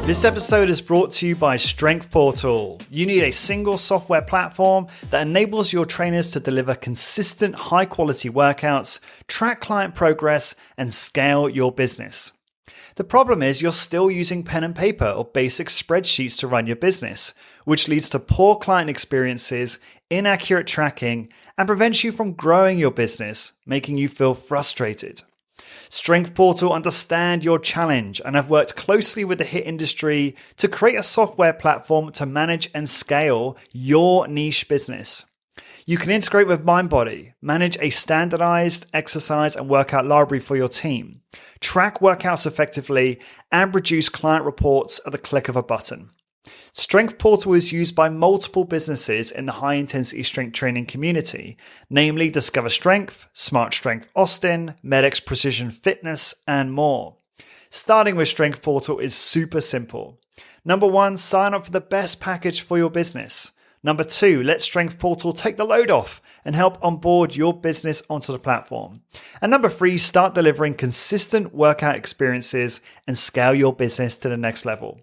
This episode is brought to you by Strength Portal. You need a single software platform that enables your trainers to deliver consistent, high-quality workouts, track client progress, and scale your business. The problem is you're still using pen and paper or basic spreadsheets to run your business, which leads to poor client experiences, inaccurate tracking, and prevents you from growing your business, making you feel frustrated. Strength Portal understand your challenge and have worked closely with the HIIT industry to create a software platform to manage and scale your niche business. You can integrate with MindBody, manage a standardized exercise and workout library for your team, track workouts effectively, and produce client reports at the click of a button. Strength Portal is used by multiple businesses in the high-intensity strength training community, namely Discover Strength, Smart Strength Austin, MedX Precision Fitness, and more. Starting with Strength Portal is super simple. Number 1, sign up for the best package for your business. Number 2, let Strength Portal take the load off and help onboard your business onto the platform. And number 3, start delivering consistent workout experiences and scale your business to the next level.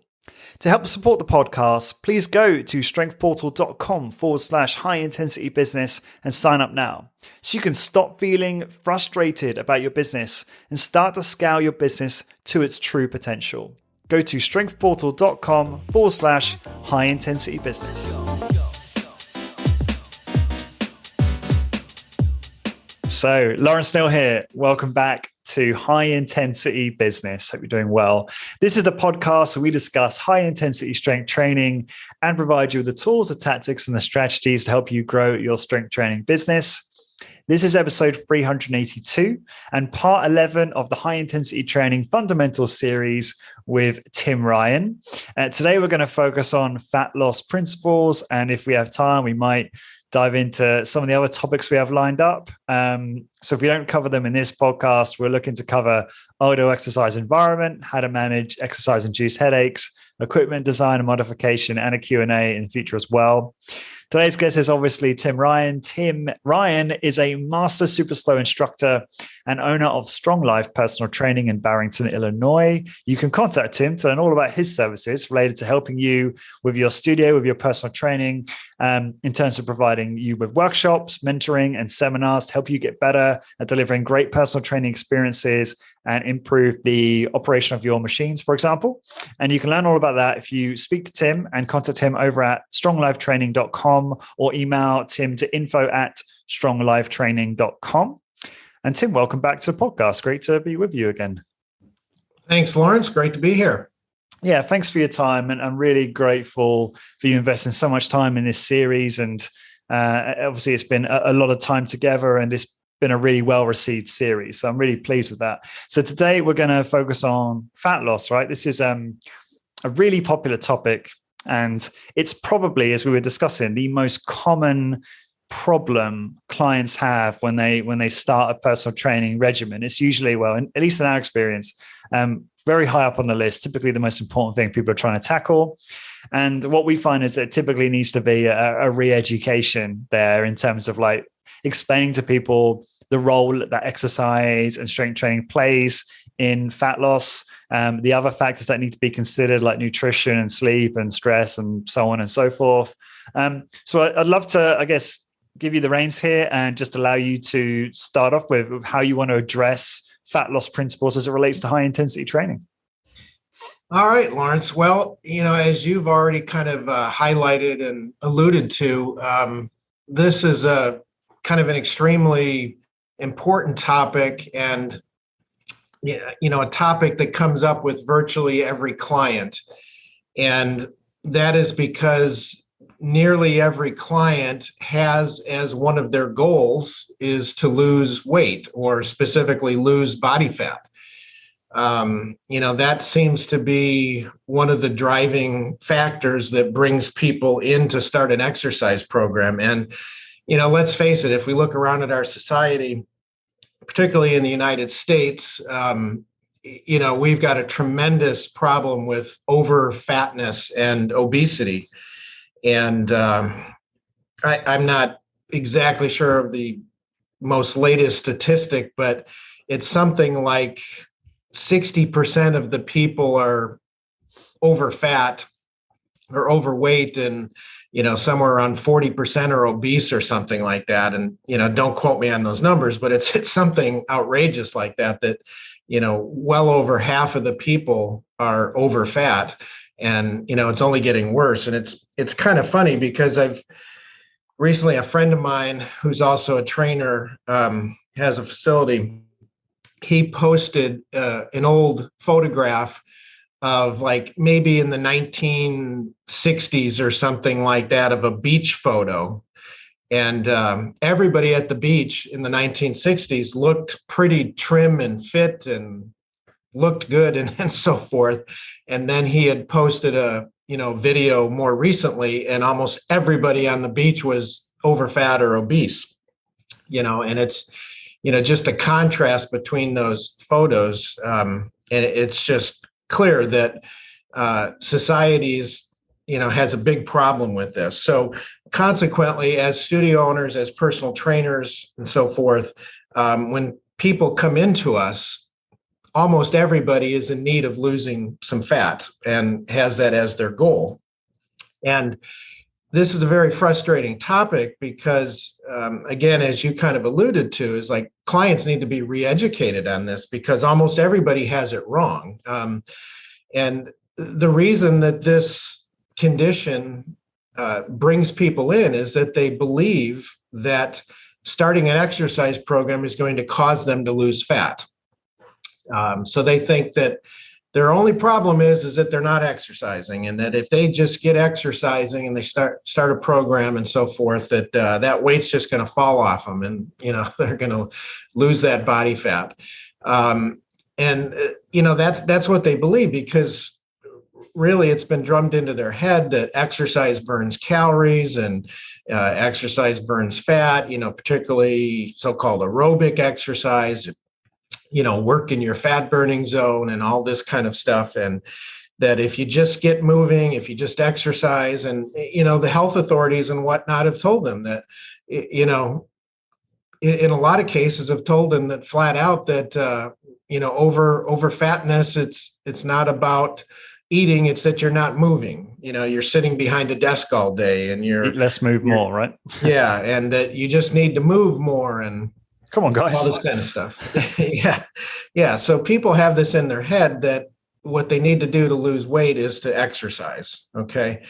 To help support the podcast, please go to strengthportal.com/high intensity business and sign up now so you can stop feeling frustrated about your business and start to scale your business to its true potential. Go to strengthportal.com/high intensity business. So, Lawrence Snell here. Welcome back to High Intensity Business. Hope you're doing well. This is the podcast where we discuss high intensity strength training and provide you with the tools, the tactics, and the strategies to help you grow your strength training business. This is episode 382 and part 11 of the High Intensity Training Fundamentals series with Tim Ryan. Today, we're going to focus on fat loss principles. And if we have time, we might dive into some of the other topics we have lined up. So if we don't cover them in this podcast, we're looking to cover ideal exercise environment, how to manage exercise-induced headaches, equipment design and modification, and a Q&A in the future as well. Today's guest is obviously Tim Ryan. Tim Ryan is a master super slow instructor and owner of Strong Life Personal Training in Barrington, Illinois. You can contact Tim to learn all about his services related to helping you with your studio, with your personal training, in terms of providing you with workshops, mentoring, and seminars to help you get better at delivering great personal training experiences and improve the operation of your machines, for example. And you can learn all about that if you speak to Tim and contact him over at stronglifetraining.com or email Tim to info@stronglifetraining.com. And Tim, welcome back to the podcast. Great to be with you again. Thanks, Lawrence. Great to be here. Yeah, thanks for your time. And I'm really grateful for you investing so much time in this series. And obviously, it's been a lot of time together, and it's been a really well-received series. So I'm really pleased with that. So today we're going to focus on fat loss, right? This is a really popular topic, and it's probably, as we were discussing, the most common problem clients have when they start a personal training regimen. It's usually, well, at least in our experience, very high up on the list, typically the most important thing people are trying to tackle. And what we find is that it typically needs to be a re-education there in terms of like explaining to people the role that exercise and strength training plays in fat loss, the other factors that need to be considered like nutrition and sleep and stress and so on and so forth. So I'd love to, I guess, give you the reins here and just allow you to start off with how you want to address fat loss principles as it relates to high intensity training. All right, Lawrence. Well, as you've already kind of highlighted and alluded to, this is a kind of an extremely important topic, and a topic that comes up with virtually every client. And that is because nearly every client has as one of their goals is to lose weight, or specifically lose body fat. That seems to be one of the driving factors that brings people in to start an exercise program. And, let's face it, if we look around at our society, particularly in the United States, we've got a tremendous problem with over fatness and obesity. And I'm not exactly sure of the most latest statistic, but it's something like 60% of the people are over fat or overweight and, somewhere around 40% are obese or something like that. And, don't quote me on those numbers, but it's something outrageous like that, well over half of the people are over fat. And, it's only getting worse. And it's kind of funny because recently a friend of mine who's also a trainer, has a facility. He posted an old photograph of like maybe in the 1960s or something like that of a beach photo. And everybody at the beach in the 1960s looked pretty trim and fit and looked good and so forth. And then he had posted a video more recently, and almost everybody on the beach was over fat or obese, and it's, just a contrast between those photos. And it's just clear that societies, has a big problem with this. So consequently, as studio owners, as personal trainers and so forth, when people come into us, almost everybody is in need of losing some fat and has that as their goal. And this is a very frustrating topic because, again, as you kind of alluded to, is like clients need to be re-educated on this because almost everybody has it wrong. And the reason that this condition brings people in is that they believe that starting an exercise program is going to cause them to lose fat. So they think that their only problem is that they're not exercising, and that if they just get exercising and they start a program and so forth, that weight's just going to fall off them, and they're going to lose that body fat. That's what they believe, because really it's been drummed into their head that exercise burns calories and exercise burns fat. Particularly so-called aerobic exercise. Work in your fat burning zone and all this kind of stuff. And that if you just get moving, if you just exercise, and, the health authorities and whatnot have told them that, in a lot of cases have told them that flat out that, over fatness, it's not about eating, it's that you're not moving. You're sitting behind a desk all day and eat less, move more, right? Yeah. And that you just need to move more and, come on, guys. All this kind of stuff. Yeah. So people have this in their head that what they need to do to lose weight is to exercise. Okay.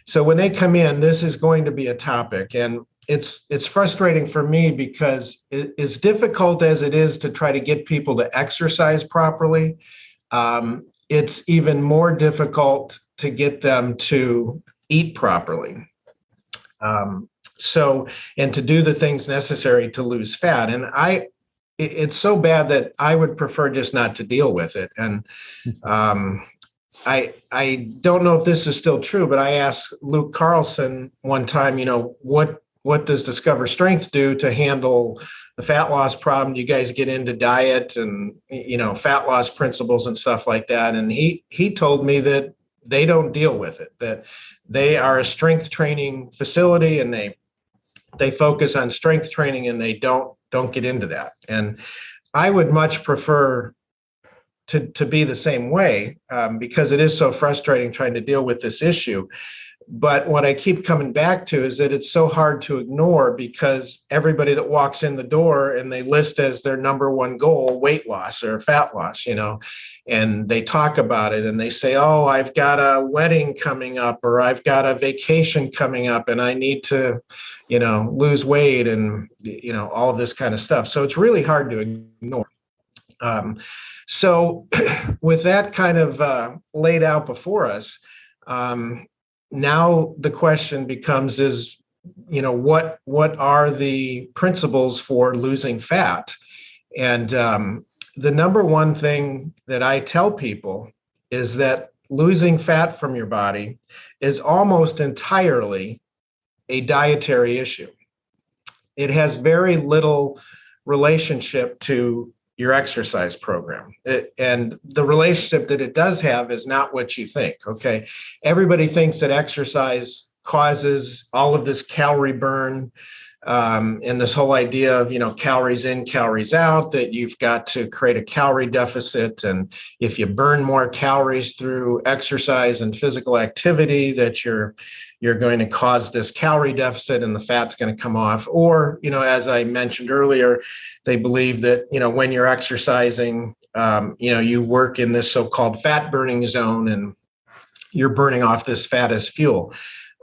So when they come in, this is going to be a topic. And it's frustrating for me because as difficult as it is to try to get people to exercise properly, it's even more difficult to get them to eat properly. And to do the things necessary to lose fat. And it's so bad that I would prefer just not to deal with it. And I don't know if this is still true, but I asked Luke Carlson one time, what does Discover Strength do to handle the fat loss problem? Do you guys get into diet and, fat loss principles and stuff like that? And he told me that they don't deal with it, that they are a strength training facility and they focus on strength training and they don't get into that. And I would much prefer to be the same way, because it is so frustrating trying to deal with this issue. But what I keep coming back to is that it's so hard to ignore, because everybody that walks in the door and they list as their number one goal weight loss or fat loss, and they talk about it and they say, oh, I've got a wedding coming up, or I've got a vacation coming up and I need to, lose weight and, all of this kind of stuff. So it's really hard to ignore. So with that kind of laid out before us, now the question becomes what are the principles for losing fat? And the number one thing that I tell people is that losing fat from your body is almost entirely a dietary issue. It has very little relationship to your exercise program. And the relationship that it does have is not what you think, okay? Everybody thinks that exercise causes all of this calorie burn, and this whole idea of, calories in, calories out, that you've got to create a calorie deficit. And if you burn more calories through exercise and physical activity, that you're going to cause this calorie deficit and the fat's going to come off. Or, as I mentioned earlier, they believe that, when you're exercising, you work in this so-called fat burning zone and you're burning off this fat as fuel.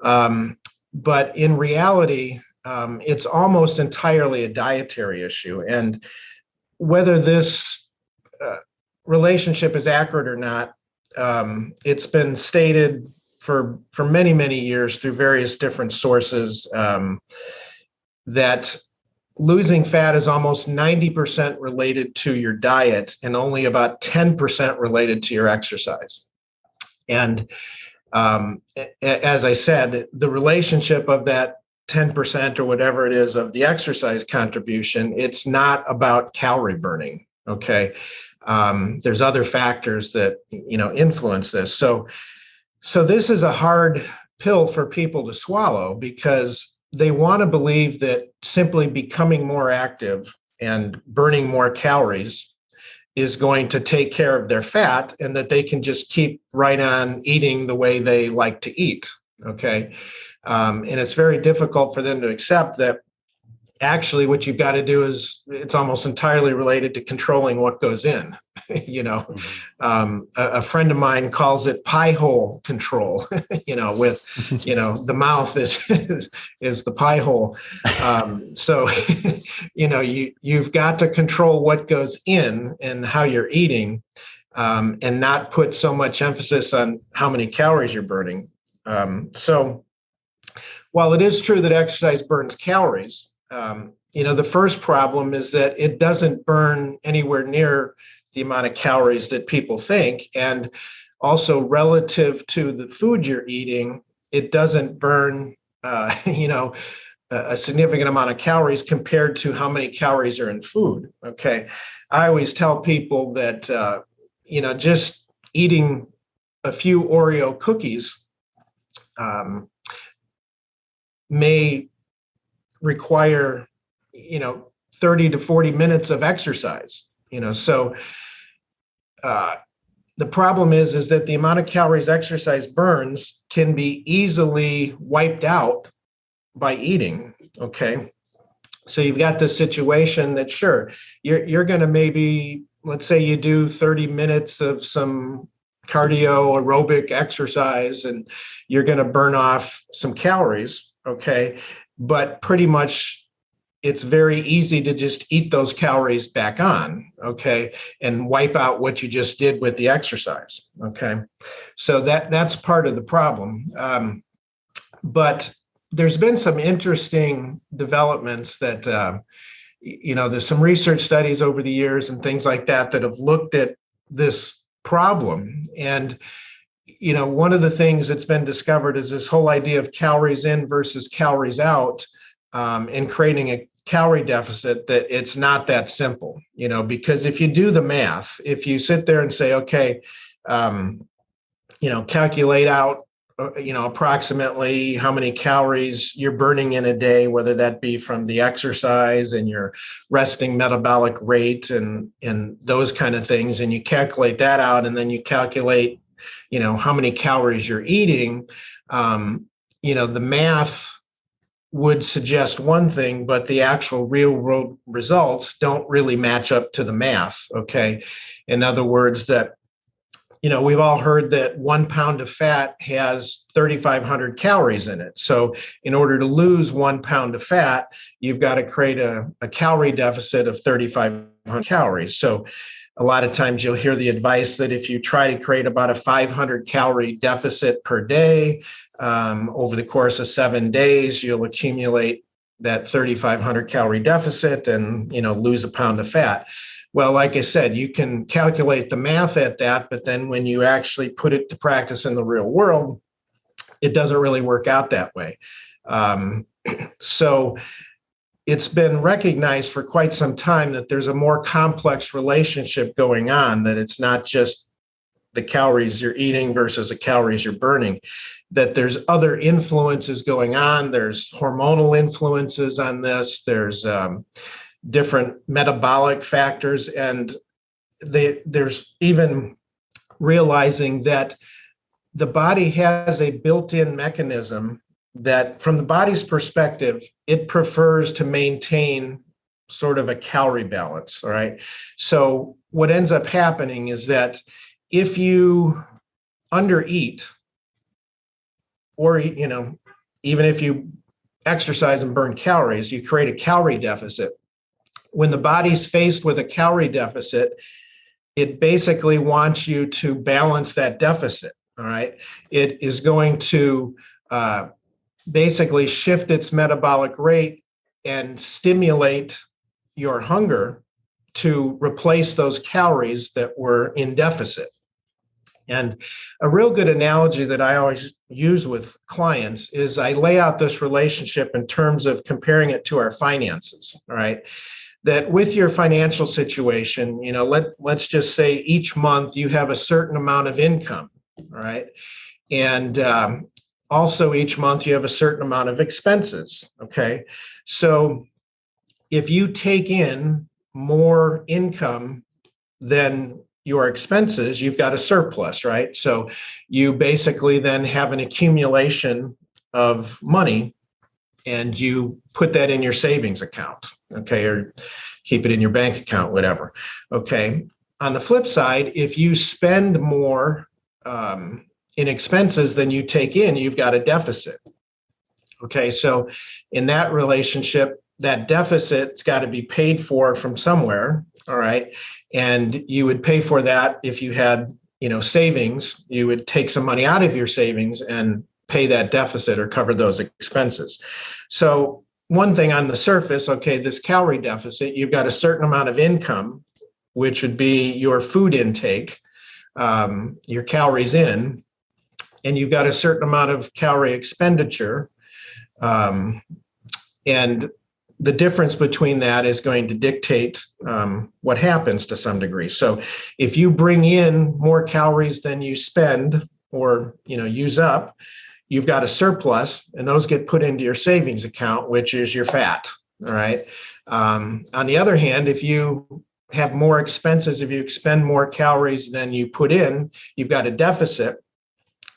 But in reality, it's almost entirely a dietary issue. And whether this relationship is accurate or not, it's been stated for many, many years through various different sources that losing fat is almost 90% related to your diet and only about 10% related to your exercise. And as I said, the relationship of that 10% or whatever it is of the exercise contribution, it's not about calorie burning. Okay. There's other factors that, influence this. So this is a hard pill for people to swallow because they want to believe that simply becoming more active and burning more calories is going to take care of their fat and that they can just keep right on eating the way they like to eat. Okay. And it's very difficult for them to accept that actually what you've got to do is it's almost entirely related to controlling what goes in. A friend of mine calls it pie hole control, with, the mouth is the pie hole. So, you've got to control what goes in and how you're eating, and not put so much emphasis on how many calories you're burning. So while it is true that exercise burns calories, the first problem is that it doesn't burn anywhere near the amount of calories that people think. And also relative to the food you're eating, it doesn't burn, a significant amount of calories compared to how many calories are in food. Okay. I always tell people that, just eating a few Oreo cookies may require 30 to 40 minutes of exercise. So the problem is that the amount of calories exercise burns can be easily wiped out by eating. Okay, so you've got this situation that sure you're going to maybe, let's say you do 30 minutes of some cardio aerobic exercise and you're going to burn off some calories. Okay, but pretty much it's very easy to just eat those calories back on, okay, and wipe out what you just did with the exercise, okay? So that's part of the problem. But there's been some interesting developments that, there's some research studies over the years and things like that that have looked at this problem. And, one of the things that's been discovered is this whole idea of calories in versus calories out, and creating a calorie deficit, that it's not that simple, because if you do the math, if you sit there and say, okay, calculate out, approximately how many calories you're burning in a day, whether that be from the exercise and your resting metabolic rate and those kind of things, and you calculate that out, and then you calculate, how many calories you're eating, the math would suggest one thing, but the actual real world results don't really match up to the math. Okay. In other words, that, we've all heard that 1 pound of fat has 3,500 calories in it. So in order to lose 1 pound of fat, you've got to create a calorie deficit of 3,500 calories. So a lot of times you'll hear the advice that if you try to create about a 500 calorie deficit per day, over the course of 7 days, you'll accumulate that 3,500 calorie deficit and, lose a pound of fat. Well, like I said, you can calculate the math at that, but then when you actually put it to practice in the real world, it doesn't really work out that way. So it's been recognized for quite some time that there's a more complex relationship going on, that it's not just the calories you're eating versus the calories you're burning, that there's other influences going on. There's hormonal influences on this. There's different metabolic factors. And there's even realizing that the body has a built-in mechanism that, from the body's perspective, it prefers to maintain sort of a calorie balance. All right. So what ends up happening is that if you undereat, or, even if you exercise and burn calories, you create a calorie deficit. When the body's faced with a calorie deficit, it basically wants you to balance that deficit. All right. It is going to basically shift its metabolic rate and stimulate your hunger to replace those calories that were in deficit. And a real good analogy that I always use with clients is I lay out this relationship in terms of comparing it to our finances. All right. That with your financial situation, let's just say each month you have a certain amount of income. All right. And also each month you have a certain amount of expenses. Okay. So if you take in more income than your expenses, you've got a surplus, right? So you basically then have an accumulation of money, and you put that in your savings account, okay, or keep it in your bank account, whatever. Okay. On the flip side, if you spend more in expenses than you take in, you've got a deficit. Okay. So in that relationship, that deficit's got to be paid for from somewhere. All right. And you would pay for that if you had, savings. You would take some money out of your savings and pay that deficit or cover those expenses. So one thing on the surface, okay, this calorie deficit, you've got a certain amount of income, which would be your food intake, your calories in, and you've got a certain amount of calorie expenditure. And the difference between that is going to dictate what happens to some degree. So if you bring in more calories than you spend or use up, you've got a surplus, and those get put into your savings account, which is your fat. All right. On the other hand, if you have more expenses, if you expend more calories than you put in, you've got a deficit.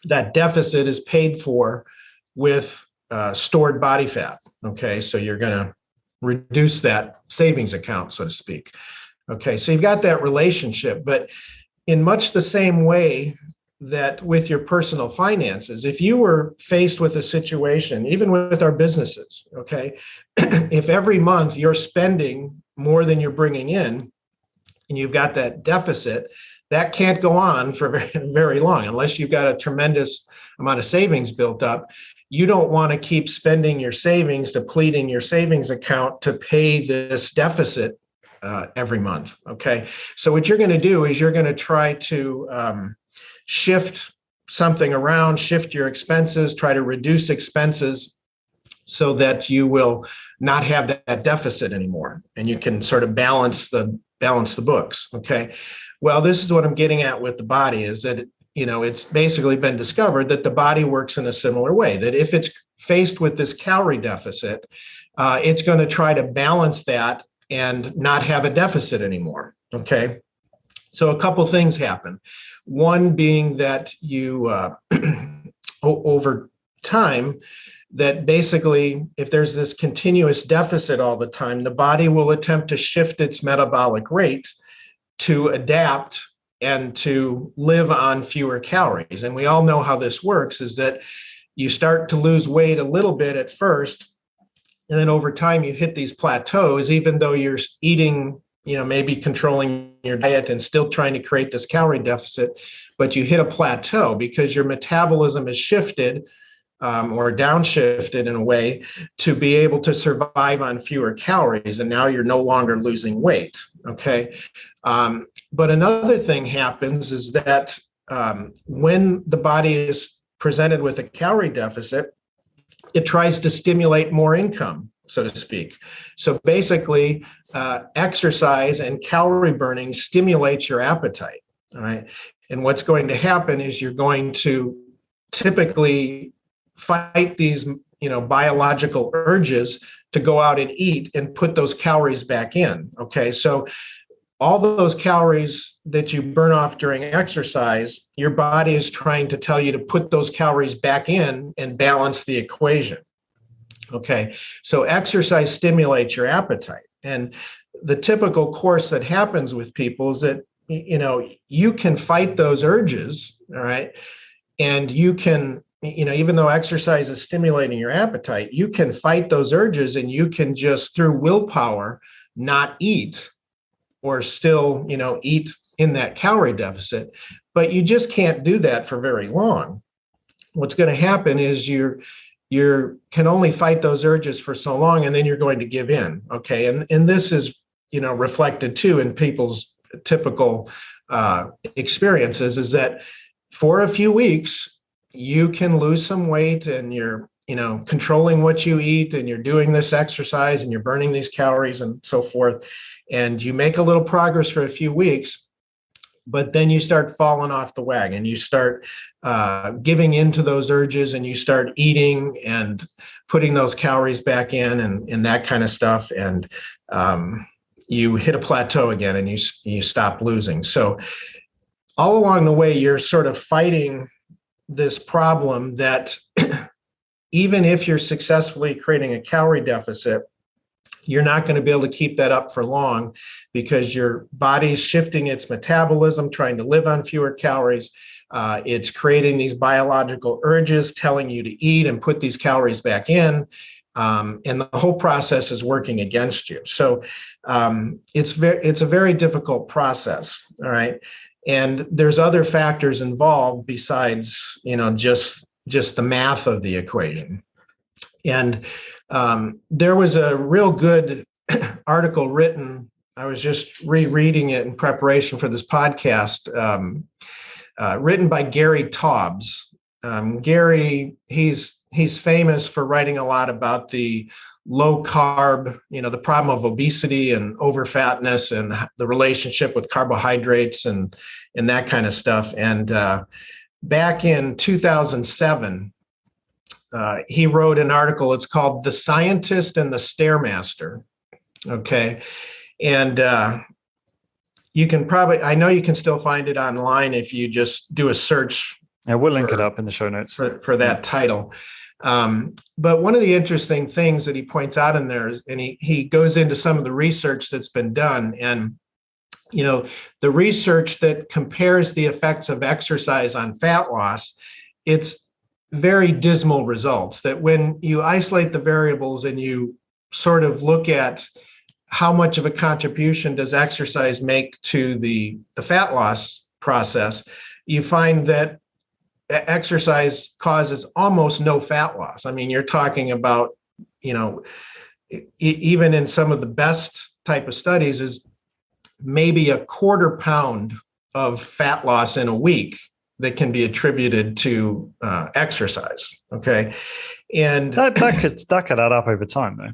That deficit is paid for with stored body fat. Okay. So you're going to reduce that savings account, so to speak. Okay, so you've got that relationship, but in much the same way that with your personal finances, if you were faced with a situation, even with our businesses, okay, if every month you're spending more than you're bringing in and you've got that deficit, that can't go on for very, very long unless you've got a tremendous amount of savings built up. You don't want to keep spending your savings, depleting your savings account to pay this deficit every month. Okay. So what you're going to do is you're going to try to shift something around, shift your expenses, try to reduce expenses so that you will not have that deficit anymore. And you can sort of balance the books. Okay. Well, this is what I'm getting at with the body is that it's basically been discovered that the body works in a similar way, that if it's faced with this calorie deficit, it's going to try to balance that and not have a deficit anymore. Okay. So a couple things happen. One being that you, over time, that basically if there's this continuous deficit all the time, the body will attempt to shift its metabolic rate to adapt and to live on fewer calories. And we all know how this works is that you start to lose weight a little bit at first, and then over time you hit these plateaus, even though you're eating, maybe controlling your diet and still trying to create this calorie deficit, but you hit a plateau because your metabolism is shifted or downshifted in a way to be able to survive on fewer calories. And now you're no longer losing weight. Okay. But another thing happens is that when the body is presented with a calorie deficit, it tries to stimulate more income, so to speak. So basically, exercise and calorie burning stimulates your appetite. All right. And what's going to happen is you're going to typically fight these, biological urges to go out and eat and put those calories back in. Okay. So all those calories that you burn off during exercise, your body is trying to tell you to put those calories back in and balance the equation. Okay. So exercise stimulates your appetite. And the typical course that happens with people is that, you can fight those urges. All right. And you can, even though exercise is stimulating your appetite, you can fight those urges and you can just through willpower not eat or still, eat in that calorie deficit. But you just can't do that for very long. What's going to happen is you can only fight those urges for so long, and then you're going to give in. Okay. And this is, reflected too in people's typical experiences, is that for a few weeks, you can lose some weight and you're, controlling what you eat and you're doing this exercise and you're burning these calories and so forth. And you make a little progress for a few weeks, but then you start falling off the wagon. You start giving into those urges and you start eating and putting those calories back in and that kind of stuff. And you hit a plateau again and you stop losing. So all along the way, you're sort of fighting this problem that even if you're successfully creating a calorie deficit, you're not going to be able to keep that up for long because your body's shifting its metabolism, trying to live on fewer calories. It's creating these biological urges, telling you to eat and put these calories back in. And the whole process is working against you. So it's a very difficult process. All right. And there's other factors involved besides, just the math of the equation. And there was a real good article written. I was just rereading it in preparation for this podcast, written by Gary Taubes. Gary, he's famous for writing a lot about the low carb, the problem of obesity and overfatness and the relationship with carbohydrates and that kind of stuff. And back in 2007, he wrote an article. It's called "The Scientist and the Stairmaster." Okay. And I know you can still find it online if you just do a search. Yeah, we'll link it up in the show notes for that title. But one of the interesting things that he points out in there, and he goes into some of the research that's been done, and the research that compares the effects of exercise on fat loss, it's very dismal results. That when you isolate the variables and you sort of look at how much of a contribution does exercise make to the fat loss process, you find that exercise causes almost no fat loss. I mean, you're talking about, even in some of the best type of studies, is maybe a quarter pound of fat loss in a week that can be attributed to exercise. Okay. And that could add up over time, though.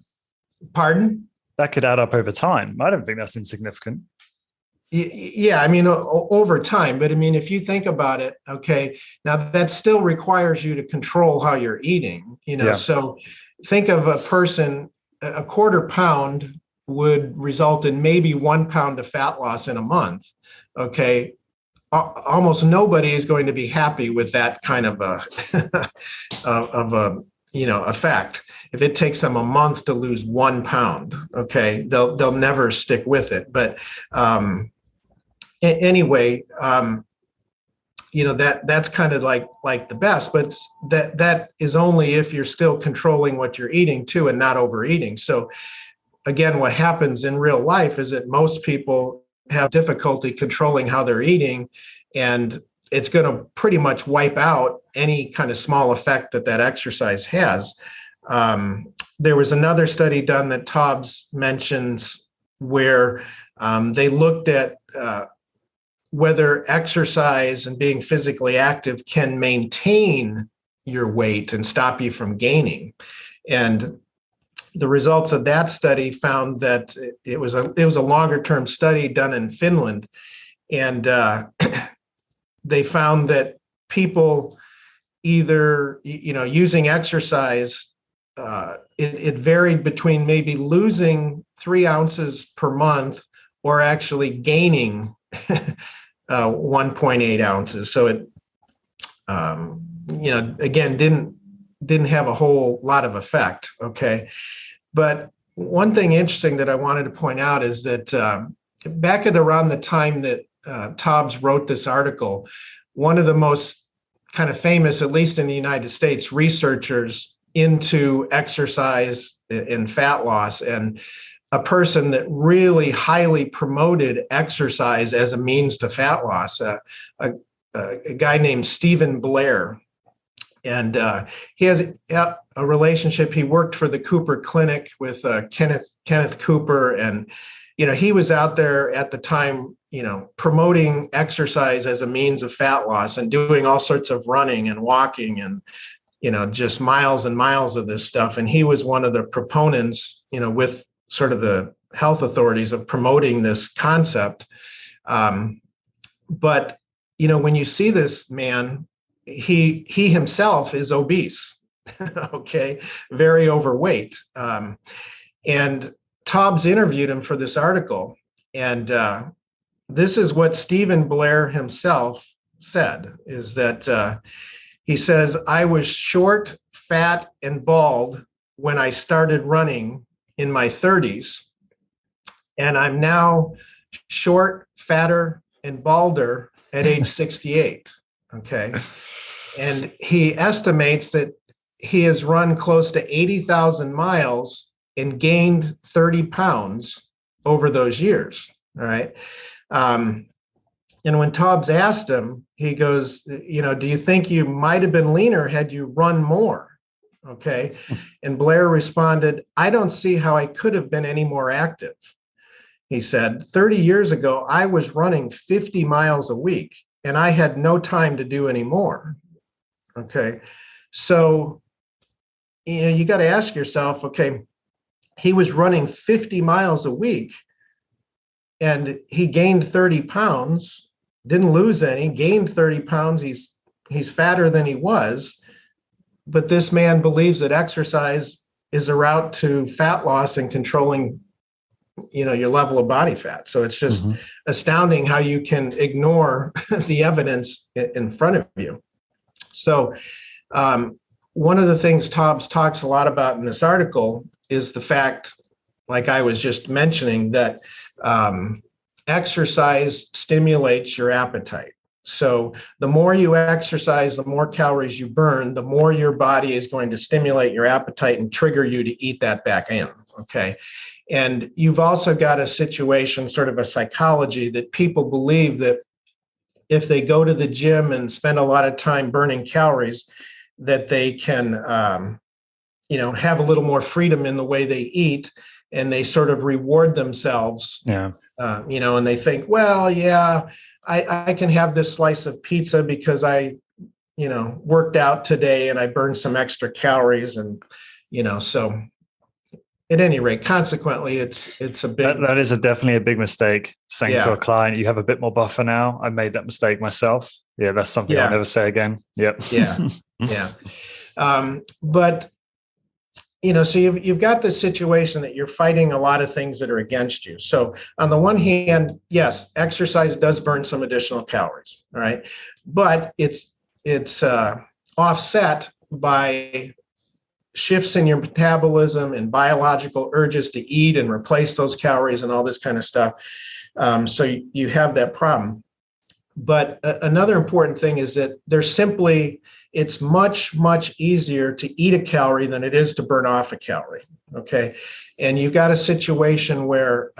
Pardon? That could add up over time. I don't think that's insignificant. Yeah, I mean, over time. But I mean, if you think about it, okay, now that still requires you to control how you're eating, Yeah. So think of a person, a quarter pound would result in maybe 1 pound of fat loss in a month. Okay. Almost nobody is going to be happy with that kind of a effect. If it takes them a month to lose 1 pound, okay, they'll never stick with it. But anyway, that's kind of like the best, but that is only if you're still controlling what you're eating too and not overeating. So again, what happens in real life is that most people have difficulty controlling how they're eating, and it's going to pretty much wipe out any kind of small effect that exercise has. There was another study done that Taubes mentions where they looked at whether exercise and being physically active can maintain your weight and stop you from gaining. And the results of that study found that it was a longer term study done in Finland, and they found that people either, using exercise, it varied between maybe losing 3 ounces per month or actually gaining 1.8 ounces. So it, again, didn't have a whole lot of effect. Okay. But one thing interesting that I wanted to point out is that back at around the time that Taubes wrote this article, one of the most kind of famous, at least in the United States, researchers into exercise and fat loss, and a person that really highly promoted exercise as a means to fat loss, a guy named Stephen Blair. And he has a relationship. He worked for the Cooper Clinic with Kenneth Cooper, and he was out there at the time, promoting exercise as a means of fat loss and doing all sorts of running and walking and just miles and miles of this stuff. And he was one of the proponents, with sort of the health authorities, of promoting this concept. But when you see this man, he himself is obese, okay, very overweight. And Taubes interviewed him for this article. And this is what Stephen Blair himself said, is that he says, "I was short, fat, and bald when I started running in my 30s. And I'm now short, fatter, and balder at age 68. Okay. And he estimates that he has run close to 80,000 miles and gained 30 pounds over those years. All right. And when Taubes asked him, he goes, do you think you might have been leaner had you run more? Okay. And Blair responded, "I don't see how I could have been any more active." He said, 30 years ago, I was running 50 miles a week and I had no time to do any more. Okay. So, you got to ask yourself, okay, he was running 50 miles a week and he gained 30 pounds, didn't lose any, gained 30 pounds. He's fatter than he was, but this man believes that exercise is a route to fat loss and controlling, your level of body fat. So it's just astounding how you can ignore the evidence in front of you. So one of the things Taubes talks a lot about in this article is the fact, like I was just mentioning, that exercise stimulates your appetite. So the more you exercise, the more calories you burn, the more your body is going to stimulate your appetite and trigger you to eat that back in. Okay. And you've also got a situation, sort of a psychology, that people believe that if they go to the gym and spend a lot of time burning calories, that they can, have a little more freedom in the way they eat, and they sort of reward themselves. Yeah. And they think, well, yeah, I can have this slice of pizza because I, worked out today and I burned some extra calories, and, so. At any rate, consequently, it's a big. That is definitely a big mistake. Saying to Yeah. a client, "You have a bit more buffer now." I made that mistake myself. Yeah, that's something I'll never say again. Yep. Yeah. Yeah. But so you've got this situation that you're fighting a lot of things that are against you. So on the one hand, yes, exercise does burn some additional calories. All right, but it's offset by shifts in your metabolism and biological urges to eat and replace those calories and all this kind of stuff. So you have that problem. But another important thing is that it's much, much easier to eat a calorie than it is to burn off a calorie. Okay. And you've got a situation where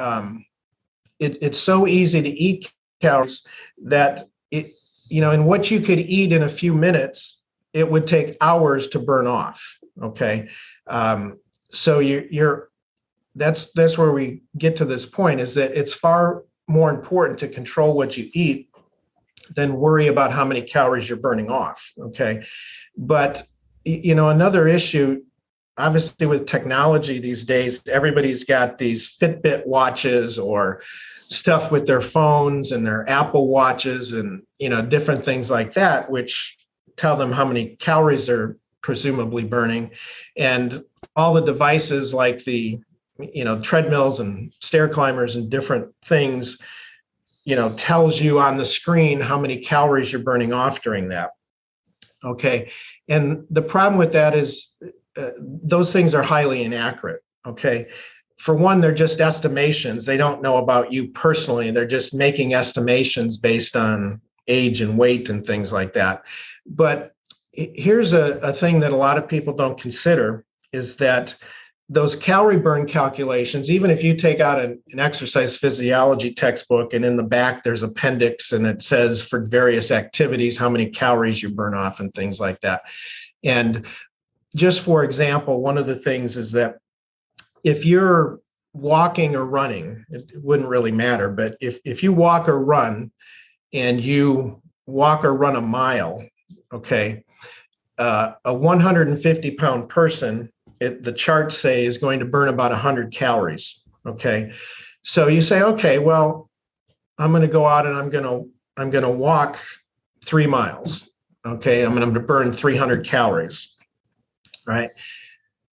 it's so easy to eat calories that in what you could eat in a few minutes, it would take hours to burn off. Okay. So that's where we get to this point, is that it's far more important to control what you eat than worry about how many calories you're burning off. Okay. But, another issue obviously with technology these days, everybody's got these Fitbit watches or stuff with their phones and their Apple watches and, different things like that, which tell them how many calories they're presumably burning. And all the devices like the, treadmills and stair climbers and different things, tells you on the screen how many calories you're burning off during that. Okay. And the problem with that is those things are highly inaccurate. Okay. For one, they're just estimations. They don't know about you personally. They're just making estimations based on age and weight and things like that. But here's a thing that a lot of people don't consider is that those calorie burn calculations, even if you take out an exercise physiology textbook and in the back there's appendix and it says for various activities how many calories you burn off and things like that. And just for example, one of the things is that if you're walking or running, it wouldn't really matter, but if you walk or run and you walk or run a mile, okay, a 150-pound person, the charts say is going to burn about 100 calories. Okay. So you say, okay, well, I'm going to go out and I'm going to walk 3 miles. Okay. I'm going to burn 300 calories. Right.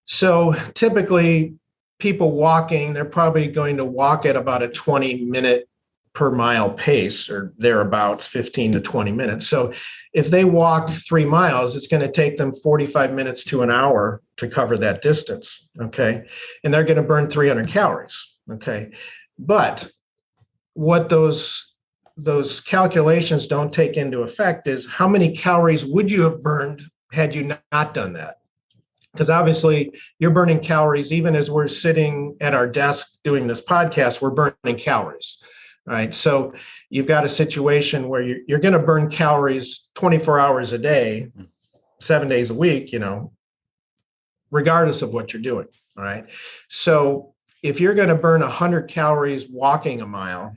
So typically people walking, they're probably going to walk at about a 20-minute per mile pace or thereabouts, 15 to 20 minutes. So if they walk 3 miles, it's going to take them 45 minutes to an hour to cover that distance. Okay. And they're going to burn 300 calories. Okay. But what those calculations don't take into effect is how many calories would you have burned had you not done that? Because obviously you're burning calories, even as we're sitting at our desk doing this podcast, we're burning calories. Right. So you've got a situation where you're going to burn calories 24 hours a day, 7 days a week, regardless of what you're doing. All right. So if you're going to burn 100 calories walking a mile,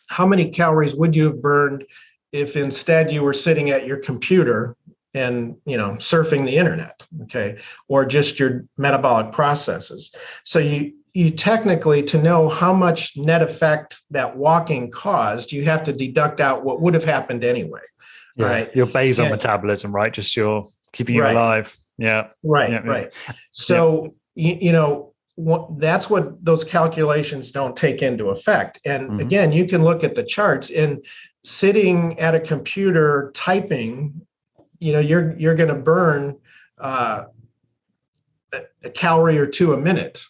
how many calories would you have burned if instead you were sitting at your computer and, surfing the internet? Okay. Or just your metabolic processes. So you technically, to know how much net effect that walking caused, you have to deduct out what would have happened anyway. Yeah, right? Your basal metabolism, right? Just your keeping you right. alive. Yeah. Right. Yeah. Right. So, that's what those calculations don't take into effect. And again, you can look at the charts and sitting at a computer typing, you're going to burn a calorie or two a minute,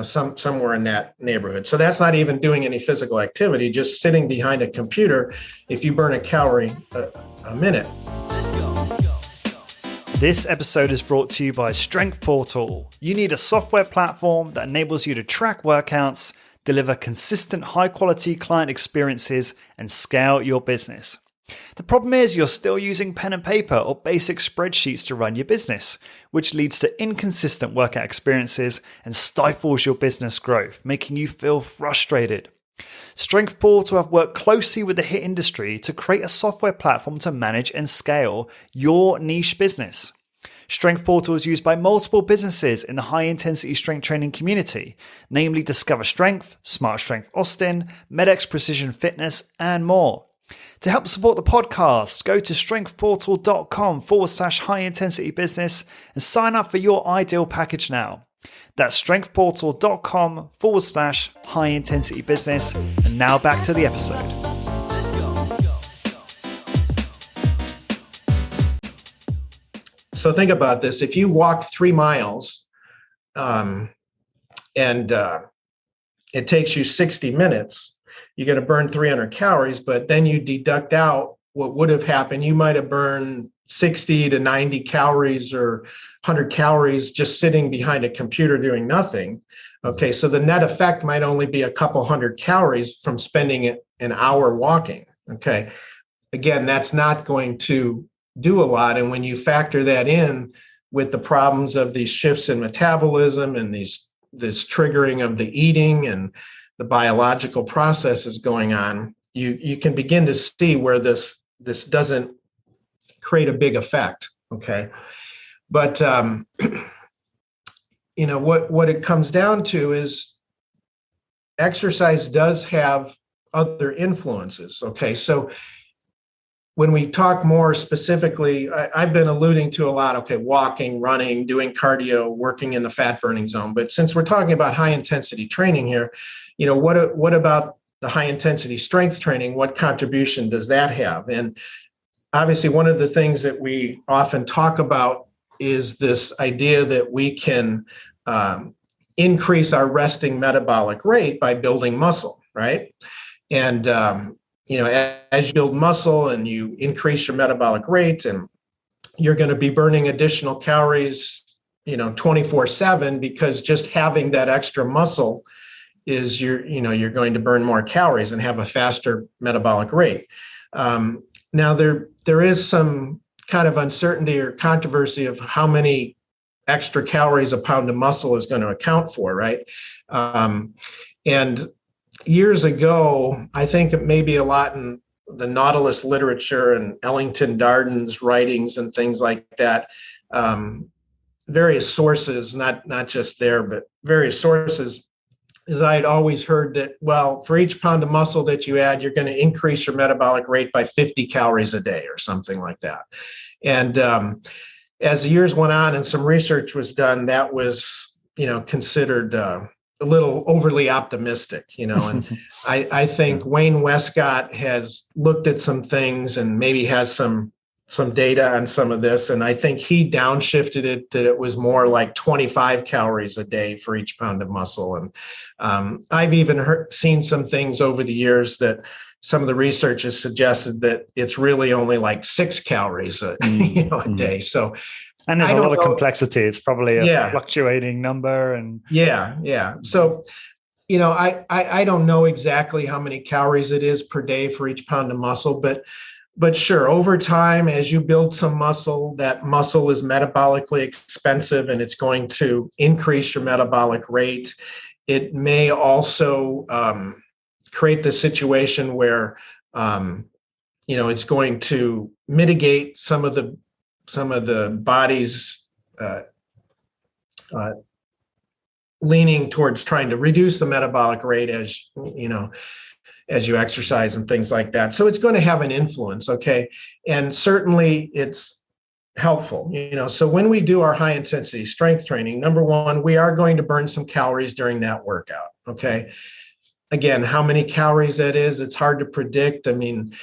somewhere in that neighborhood. So that's not even doing any physical activity, just sitting behind a computer. If you burn a calorie a minute. This episode is brought to you by Strength Portal. You need a software platform that enables you to track workouts, deliver consistent high-quality client experiences, and scale your business. The problem is you're still using pen and paper or basic spreadsheets to run your business, which leads to inconsistent workout experiences and stifles your business growth, making you feel frustrated. Strength Portal have worked closely with the HIIT industry to create a software platform to manage and scale your niche business. Strength Portal is used by multiple businesses in the high-intensity strength training community, namely Discover Strength, Smart Strength Austin, MedX Precision Fitness, and more. To help support the podcast, go to strengthportal.com/high-intensity business and sign up for your ideal package now. That's strengthportal.com/high-intensity business. And now back to the episode. So think about this. If you walk 3 miles and it takes you 60 minutes, you're going to burn 300 calories, but then you deduct out what would have happened. You might have burned 60 to 90 calories or 100 calories just sitting behind a computer doing nothing. Okay, so the net effect might only be a couple hundred calories from spending an hour walking. Okay, again, that's not going to do a lot. And when you factor that in with the problems of these shifts in metabolism and this triggering of the eating and the biological processes going on, you can begin to see where this doesn't create a big effect. Okay. But what it comes down to is exercise does have other influences. Okay, so when we talk more specifically, I've been alluding to a lot, okay, walking, running, doing cardio, working in the fat burning zone. But since we're talking about high intensity training here, what about the high intensity strength training? What contribution does that have? And obviously, one of the things that we often talk about is this idea that we can increase our resting metabolic rate by building muscle, right? And as you build muscle and you increase your metabolic rate, and you're going to be burning additional calories, 24/7, because just having that extra muscle is you're going to burn more calories and have a faster metabolic rate. Now there is some kind of uncertainty or controversy of how many extra calories a pound of muscle is going to account for, right? And years ago, I think it may be a lot in the Nautilus literature and Ellington Darden's writings and things like that. Various sources, not just there, but various sources, is I had always heard that, well, for each pound of muscle that you add, you're going to increase your metabolic rate by 50 calories a day or something like that. And as the years went on and some research was done, that was, considered a little overly optimistic, and I think Wayne Westcott has looked at some things and maybe has some data on some of this. And I think he downshifted it that it was more like 25 calories a day for each pound of muscle. And I've even seen some things over the years that some of the research has suggested that it's really only like 6 calories a day. So, and there's a lot of complexity. It's probably a fluctuating number. And yeah. So, I don't know exactly how many calories it is per day for each pound of muscle, but sure, over time, as you build some muscle, that muscle is metabolically expensive and it's going to increase your metabolic rate. It may also create the situation where, it's going to mitigate some of the body's leaning towards trying to reduce the metabolic rate as you exercise and things like that. So it's going to have an influence, okay? And certainly it's helpful, So when we do our high intensity strength training, number one, we are going to burn some calories during that workout, okay? Again, how many calories that is, it's hard to predict. I mean,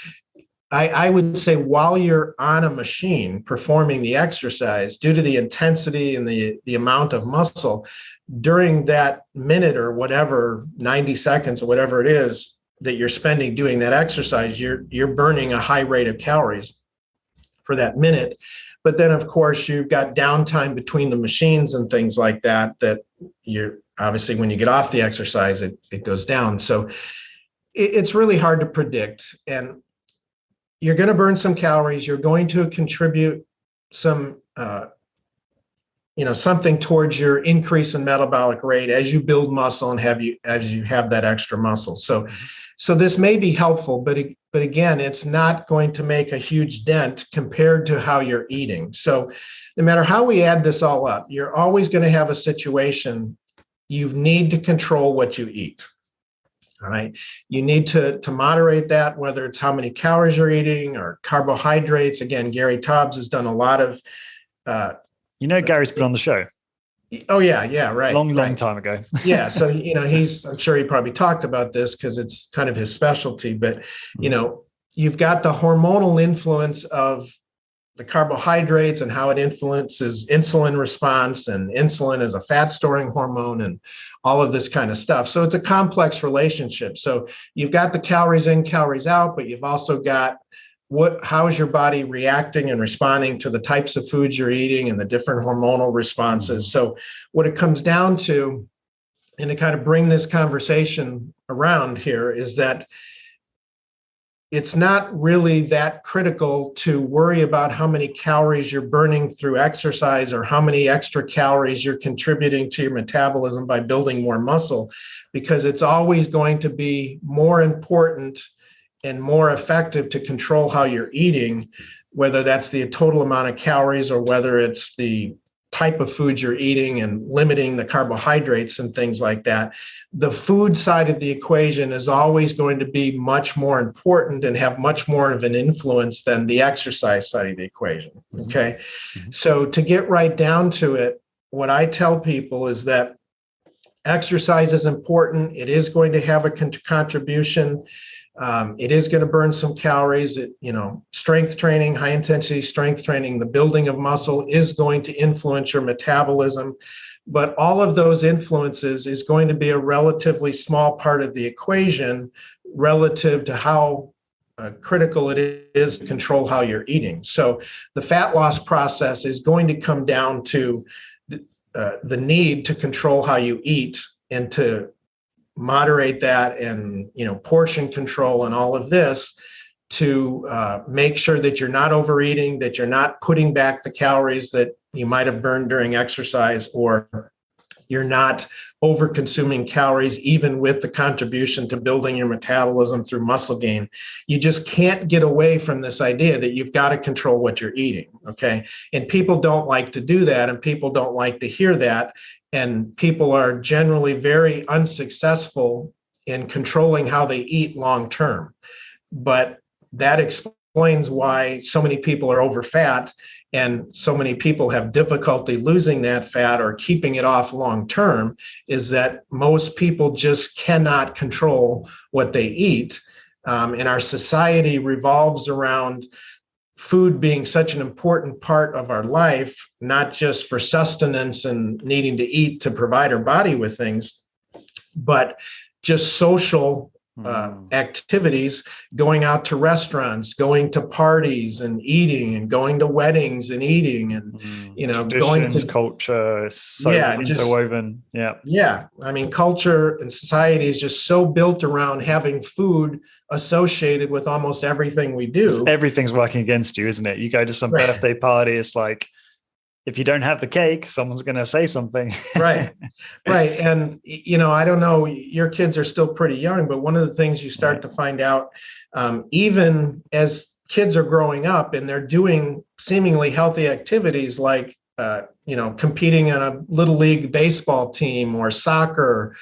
I would say while you're on a machine performing the exercise, due to the intensity and the amount of muscle, during that minute or whatever, 90 seconds or whatever it is that you're spending doing that exercise, you're burning a high rate of calories for that minute. But then, of course, you've got downtime between the machines and things like that you're obviously, when you get off the exercise, it goes down. So it's really hard to predict. And you're going to burn some calories. You're going to contribute some, something towards your increase in metabolic rate as you build muscle and as you have that extra muscle. So this may be helpful, but again, it's not going to make a huge dent compared to how you're eating. So no matter how we add this all up, you're always going to have a situation. You need to control what you eat. All right. You need to moderate that, whether it's how many calories you're eating or carbohydrates. Again, Gary Taubes has done a lot of. Gary's been on the show. Oh, yeah, right. Long time ago. Yeah. So, I'm sure he probably talked about this because it's kind of his specialty. But, you've got the hormonal influence of the carbohydrates and how it influences insulin response, and insulin is a fat storing hormone and all of this kind of stuff. So it's a complex relationship. So you've got the calories in, calories out, but you've also got how is your body reacting and responding to the types of foods you're eating and the different hormonal responses. So what it comes down to, and to kind of bring this conversation around here, is that it's not really that critical to worry about how many calories you're burning through exercise or how many extra calories you're contributing to your metabolism by building more muscle, because it's always going to be more important and more effective to control how you're eating, whether that's the total amount of calories or whether it's the type of foods you're eating and limiting the carbohydrates and things like that, the food side of the equation is always going to be much more important and have much more of an influence than the exercise side of the equation. Okay. Mm-hmm. So to get right down to it, what I tell people is that exercise is important. It is going to have a contribution. It is going to burn some calories. Strength training, high intensity strength training, the building of muscle is going to influence your metabolism. But all of those influences is going to be a relatively small part of the equation relative to how critical it is to control how you're eating. So the fat loss process is going to come down to the need to control how you eat and to moderate that, and portion control and all of this to make sure that you're not overeating, that you're not putting back the calories that you might have burned during exercise, or you're not over consuming calories, even with the contribution to building your metabolism through muscle gain. You just can't get away from this idea that you've got to control what you're eating. Okay. And people don't like to do that, and people don't like to hear that. And people are generally very unsuccessful in controlling how they eat long term. But that explains why so many people are over fat, and so many people have difficulty losing that fat or keeping it off long term, is that most people just cannot control what they eat. And our society revolves around food being such an important part of our life, not just for sustenance and needing to eat to provide our body with things, but just social activities, going out to restaurants, going to parties and eating, and going to weddings and eating, and going to culture is so interwoven. Yeah. I mean, culture and society is just so built around having food associated with almost everything we do. Everything's working against you, isn't it? You go to some birthday party, it's like, if you don't have the cake, someone's going to say something. Right. And, I don't know, your kids are still pretty young, but one of the things you start to find out, even as kids are growing up and they're doing seemingly healthy activities like, competing in a little league baseball team or soccer,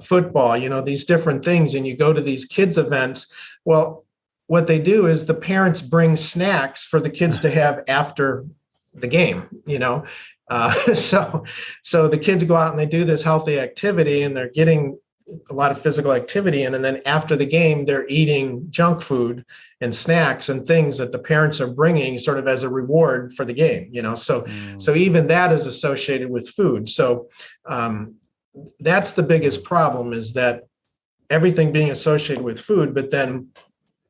football, these different things, and you go to these kids events. Well, what they do is the parents bring snacks for the kids to have after the game, so the kids go out and they do this healthy activity, and they're getting a lot of physical activity in, and then after the game, they're eating junk food and snacks and things that the parents are bringing sort of as a reward for the game, so even that is associated with food. So that's the biggest problem, is that everything being associated with food, but then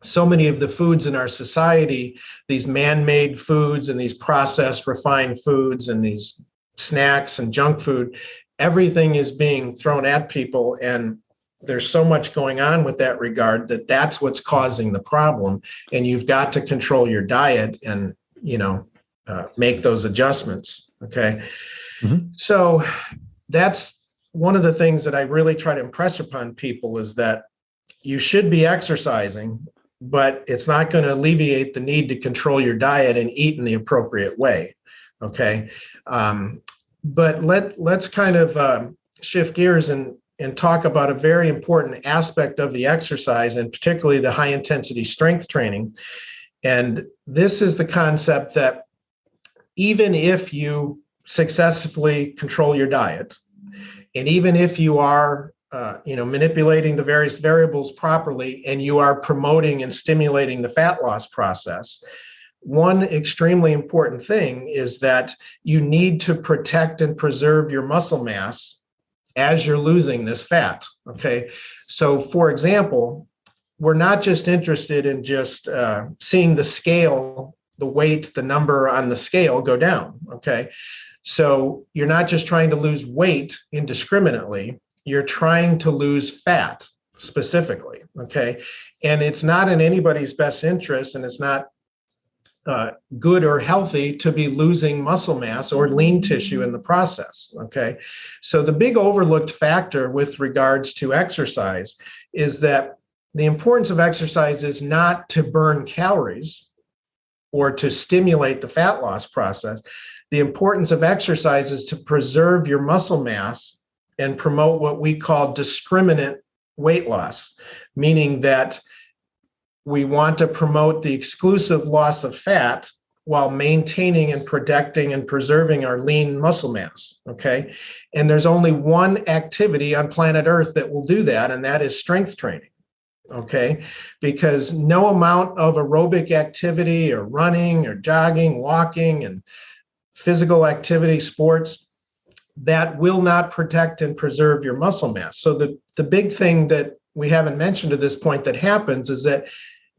so many of the foods in our society, these man-made foods and these processed refined foods and these snacks and junk food, everything is being thrown at people. And there's so much going on with that regard that that's what's causing the problem. And you've got to control your diet and, make those adjustments. Okay. Mm-hmm. So that's one of the things that I really try to impress upon people, is that you should be exercising, but it's not going to alleviate the need to control your diet and eat in the appropriate way. Okay. But let's kind of shift gears and talk about a very important aspect of the exercise, and particularly the high intensity strength training. And this is the concept that even if you successfully control your diet, and even if you are manipulating the various variables properly, and you are promoting and stimulating the fat loss process, one extremely important thing is that you need to protect and preserve your muscle mass as you're losing this fat. Okay. So for example, we're not just interested in just seeing the scale, the weight, the number on the scale go down. Okay. So you're not just trying to lose weight indiscriminately, you're trying to lose fat specifically. Okay. And it's not in anybody's best interest, and it's not good or healthy to be losing muscle mass or lean tissue in the process. Okay. So the big overlooked factor with regards to exercise is that the importance of exercise is not to burn calories or to stimulate the fat loss process. the importance of exercise is to preserve your muscle mass and promote what we call discriminant weight loss, meaning that we want to promote the exclusive loss of fat while maintaining and protecting and preserving our lean muscle mass, okay? And there's only one activity on planet Earth that will do that, and that is strength training, okay? Because no amount of aerobic activity or running or jogging, walking, and physical activity, sports, that will not protect and preserve your muscle mass. So the big thing that we haven't mentioned to this point that happens is that,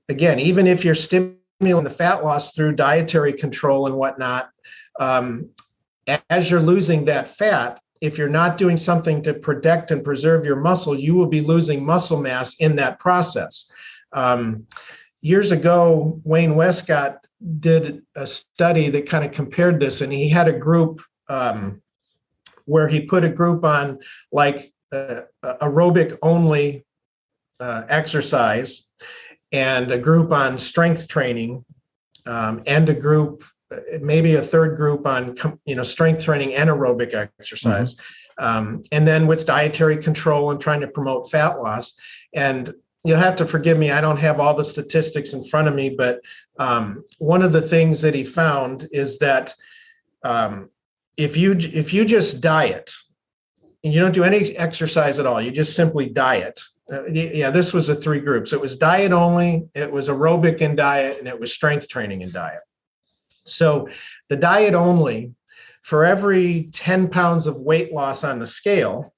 again, even if you're stimulating the fat loss through dietary control and whatnot, as you're losing that fat, if you're not doing something to protect and preserve your muscle, you will be losing muscle mass in that process. Years ago, Wayne Westcott did a study that kind of compared this, and he had a group where he put a group on like aerobic only exercise, and a group on strength training, and a group, maybe a third group on strength training and aerobic exercise, and then with dietary control and trying to promote fat loss. And you'll have to forgive me, I don't have all the statistics in front of me, but one of the things that he found is that if you just diet and you don't do any exercise at all, you just simply diet. This was the three groups. It was diet only, it was aerobic and diet, and it was strength training and diet. So the diet only, for every 10 pounds of weight loss on the scale,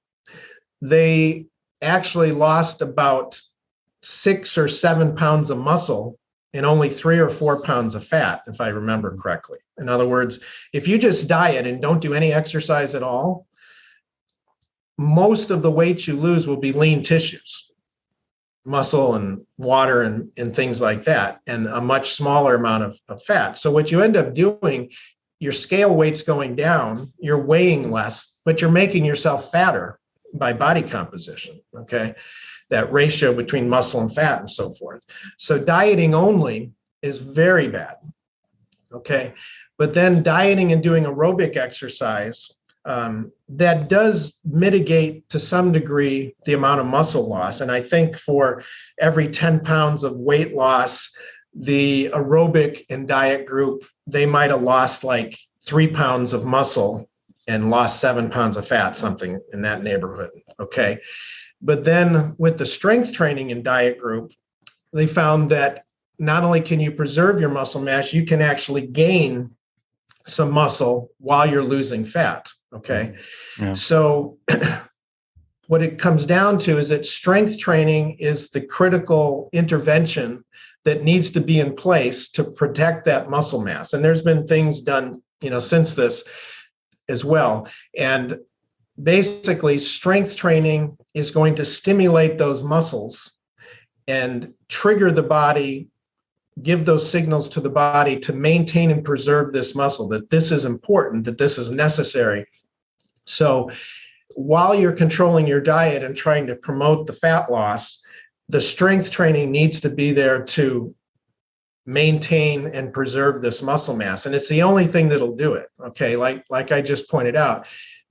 they actually lost about 6 or 7 pounds of muscle and only 3 or 4 pounds of fat, if I remember correctly. In other words, if you just diet and don't do any exercise at all, most of the weight you lose will be lean tissues, muscle and water and things like that, and a much smaller amount of fat. So what you end up doing, your scale weight's going down, you're weighing less, but you're making yourself fatter by body composition, okay? That ratio between muscle and fat and so forth. So dieting only is very bad, okay? But then dieting and doing aerobic exercise, that does mitigate to some degree the amount of muscle loss. And I think for every 10 pounds of weight loss, the aerobic and diet group, they might have lost like 3 pounds of muscle and lost 7 pounds of fat, something in that neighborhood, okay? But then with the strength training and diet group, they found that not only can you preserve your muscle mass, you can actually gain some muscle while you're losing fat, okay? Yeah. So what it comes down to is that strength training is the critical intervention that needs to be in place to protect that muscle mass. And there's been things done, since this as well. And basically, strength training is going to stimulate those muscles and trigger the body, give those signals to the body to maintain and preserve this muscle, that this is important, that this is necessary. So while you're controlling your diet and trying to promote the fat loss, the strength training needs to be there to maintain and preserve this muscle mass. And it's the only thing that'll do it, okay? Like I just pointed out,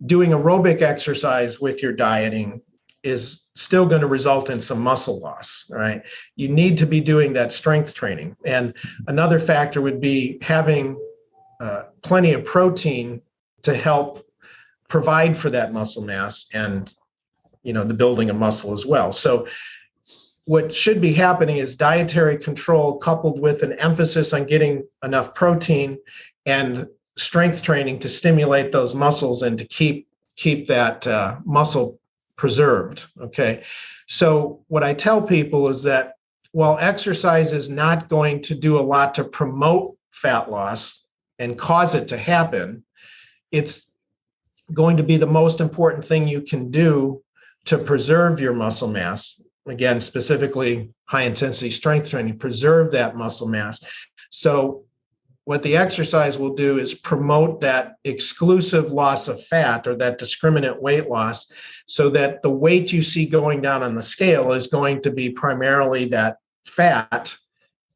doing aerobic exercise with your dieting is still going to result in some muscle loss, all right? You need to be doing that strength training. And another factor would be having plenty of protein to help provide for that muscle mass and, the building of muscle as well. So what should be happening is dietary control coupled with an emphasis on getting enough protein and strength training to stimulate those muscles and to keep that muscle preserved, okay? So what I tell people is that while exercise is not going to do a lot to promote fat loss and cause it to happen, it's going to be the most important thing you can do to preserve your muscle mass. Again, specifically high intensity strength training, preserve that muscle mass. So what the exercise will do is promote that exclusive loss of fat or that discriminant weight loss, so that the weight you see going down on the scale is going to be primarily that fat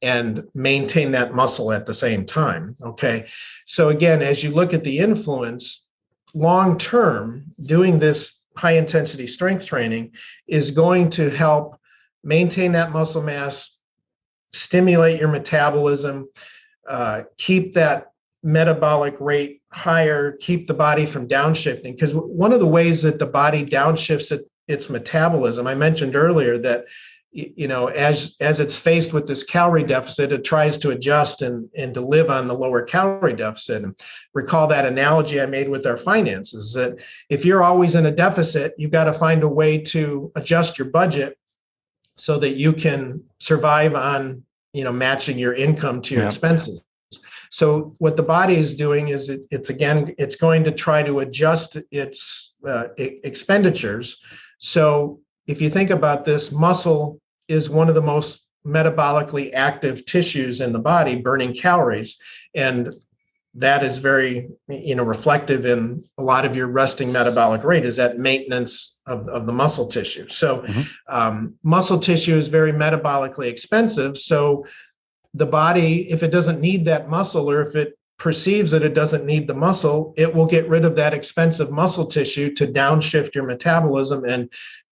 and maintain that muscle at the same time. Okay. So again, as you look at the influence, long term, doing this high intensity strength training is going to help maintain that muscle mass, stimulate your metabolism, keep that metabolic rate higher, keep the body from downshifting. Because one of the ways that the body downshifts its metabolism, I mentioned earlier that, as it's faced with this calorie deficit, it tries to adjust and to live on the lower calorie deficit. And recall that analogy I made with our finances, that if you're always in a deficit, you've got to find a way to adjust your budget so that you can survive on, matching your income to your expenses. So what the body is doing is it's going to try to adjust its expenditures. So if you think about this, muscle is one of the most metabolically active tissues in the body, burning calories. And that is very, reflective in a lot of your resting metabolic rate, is that maintenance of the muscle tissue. So muscle tissue is very metabolically expensive. So the body, if it doesn't need that muscle, or if it perceives that it doesn't need the muscle, it will get rid of that expensive muscle tissue to downshift your metabolism and